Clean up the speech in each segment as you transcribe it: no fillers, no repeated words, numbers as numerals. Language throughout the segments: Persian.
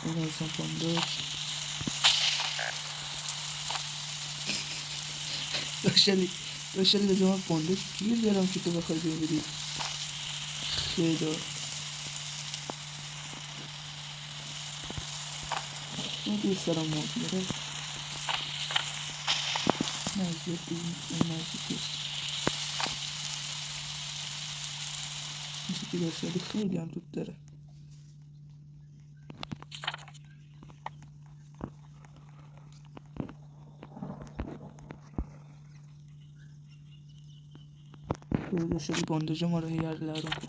این ازم بانداج داشتلی به زمان بانداج گیر دارم که تو بخوای ببری خدا اون دوست دارم مود میره نزدیک این نزدیک میشه که داشتلی خیلی هم دوست داره داشتلی بانداج ما رو هیر لرم کن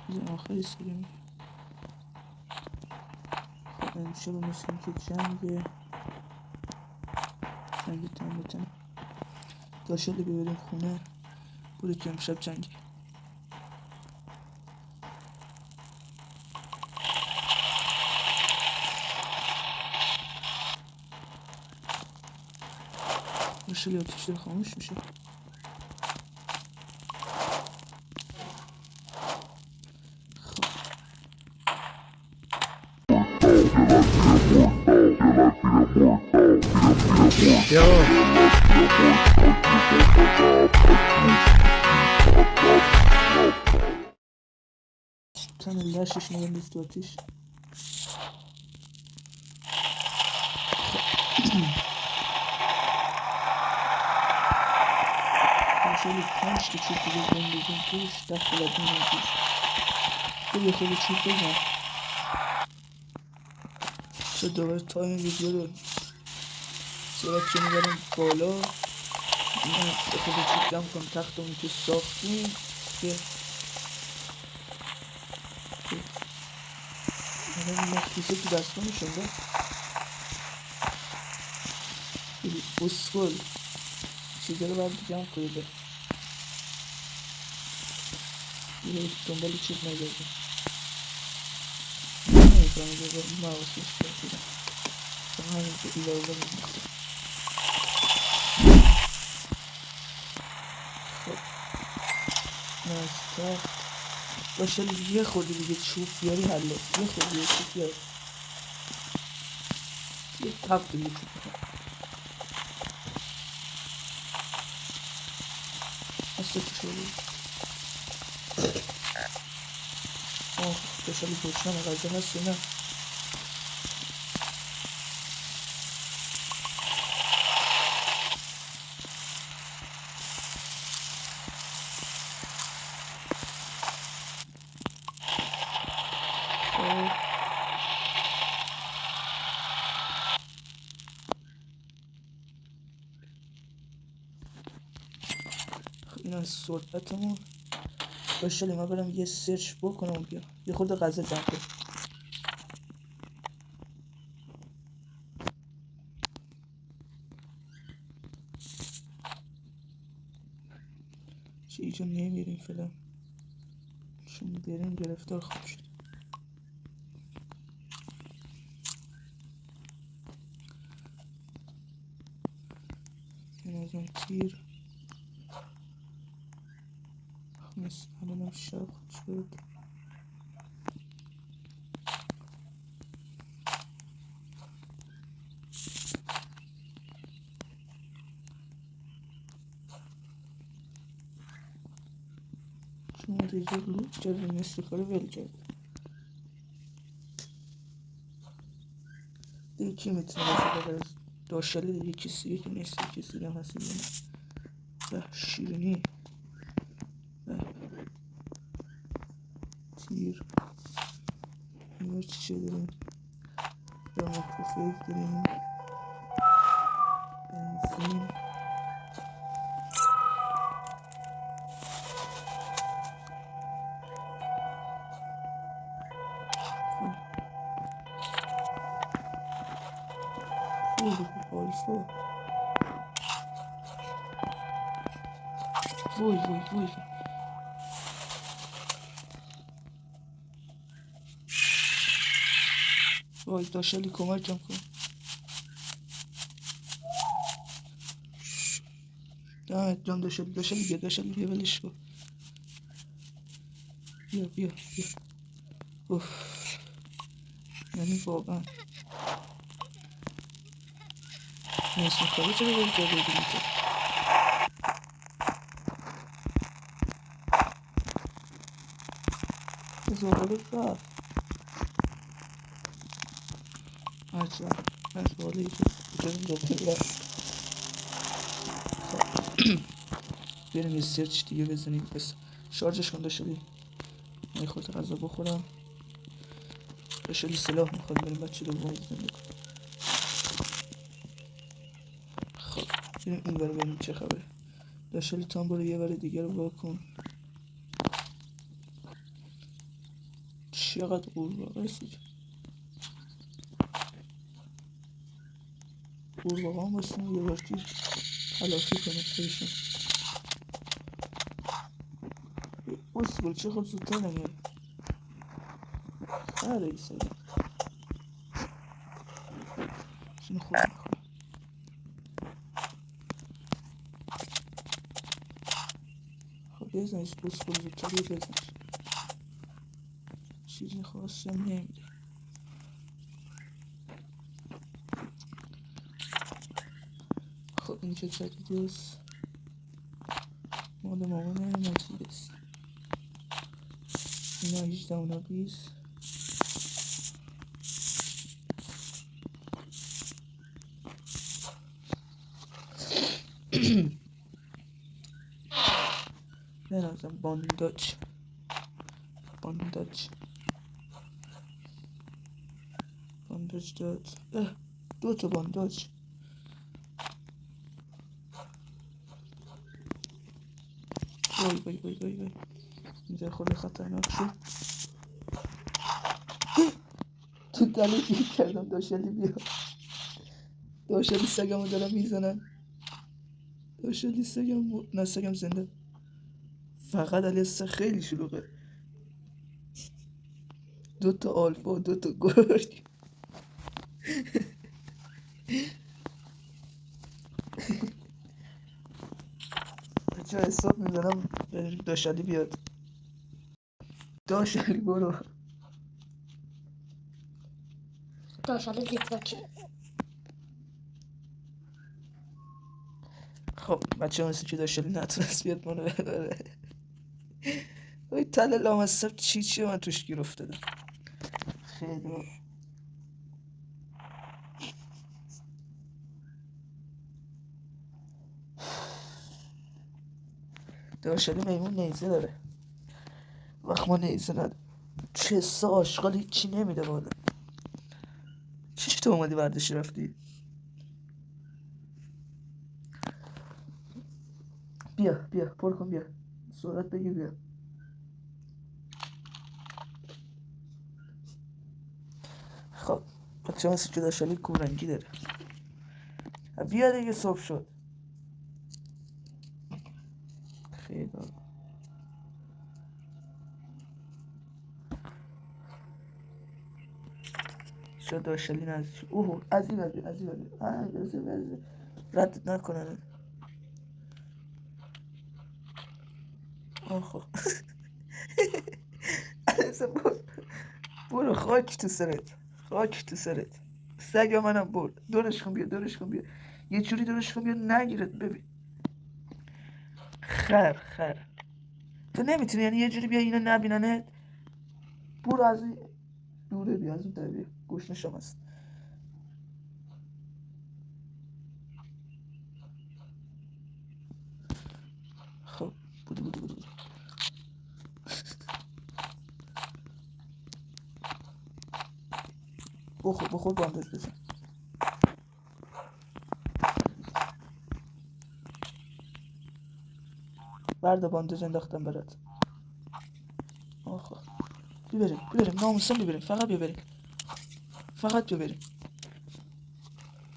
بزن آخری سریم خب امشب مثل این که جنگ تن داشتلی ببریم خونه بوده که امشب جنگه داشتلی آتیش داره خاموش میشه تن لشش نمیدید تو آتیش داشتلی 5 تا چوب دیگه بندازیم توش دست بلد میدیم توش تو یه خود چوب بزن چه دوباره تایم ویدیو رو سرعت که میبرم بالا اینا به خود چوب جمع کن تختمون که ساختیم که الان کیسه تو دستمونشون ده اسکل چیزا رو باید جمع کنید یه دنبال چیز نگردیم نمیفهمم که این مواسیش کردیم همین که ایلا اولا میخواد خب نستا باشه یه خودی دیگه چوب بیاری حله یه خودی یه چوب بیاری یه هفت دیگه چوب بیاری اصلا که شده آه داشتالی باشنم غذا هست یا نه این از صحبتمون داشتالی ما برم یه سرچ بکنم و بیا یه خورده غذا جمع کن چه اینجا نمیریم فعلا چون بریم گرفتار خوب شد این از اون تیر مثل الانم شب شد شما دیگه لوت کردیم مثل کار ول کرد دیگه کی میتونه باشه بغیر از داشتالی دیگه کسی که نیست کسی دیگه هم هست دیگه به شیرینی به تیر اینو چی داریم به ماکروفیج داریم بنزین خیلی خوب آلفا وای وای داشتالی کمکم کن دمت جان داشتالی بیا ولش کن بیا بیا بیا. اوف. یعنی واقعا نیست مکابه چرا باید جا بگیری تو زغالت رفت هرچه من زغاله که بجرم زغاله رفت. بریم یه سرچ دیگه بزنیم بس شارژش کن داشته من خود غذا بخورم داشته سلاح میخواد بریم بچه دوم بزنیم. خب بریم این برو بریم چه خبره داشته تام برو یه بر دیگه رو بکن. چقدر قورباغه هستی قورباغه هم بستیم یه بار تیر تلافی کنه خیلیشون بسیبول چه خب زودتر نمیاد خیلی ایسایی شنو خوب میخواه خب بزنش بسیبول زودتر یه بزنش چیزی خواستم نمیده. خب این چه جدیدی هست مال مامانه مجید است اینا 18 اونا 20 بنازم بانداج داد 2 تا بانداج وای اینجا خود خطرناک شد تو دلی گیر کردم داشلی بیا داشلی سگمو دارم میزنن داشلی نه سگم زنده فقط علیه خیلی شلوغه 2 تا آلفا و 2 تا گرگ بچه حساب میزنم داشلی بیاد داشلی برو داشلی دیتاکی خب بچه مثل که داشلی نتونست بیاد منو ببره اوی تله لامصب چی من توش گیر افتادم خیلی داشلی میمون نیزه داره وقت ما نیزه نداره چه آشغالی چی نمیده بالا چی تو اومدی ورزشی رفتی بیا پر کن بیا سرعت بگیر بیا خب بچه مثل که داشلی کورنگی داره بیا دیگه صبح شد خیلی شد داشلی نزدیک اوه از این ردت نکنن آخو برو خاک تو سرت سگ منم برد دورش کن بیا یه جوری دورش کن بیا نگیرت ببین خر تو نمیتونی یعنی یه جوری بیا اینو نبیننت برو از این دوره بیا از اون در بیا گوش نشام هست خب بودو بخور بانداج بزن برده بانداج انداختم برات آخه بیبریم ناموسم بیبریم فقط بیبریم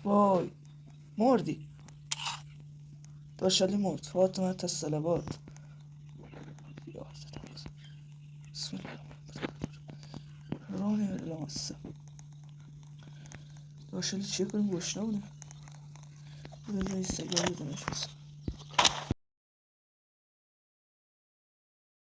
وای مردی داشلی مرد فاطمه الصلوات یا بسم الله رانه لامصب داشلی چیه کنیم گوشنا بودیم بذاری سگا بودنش بسن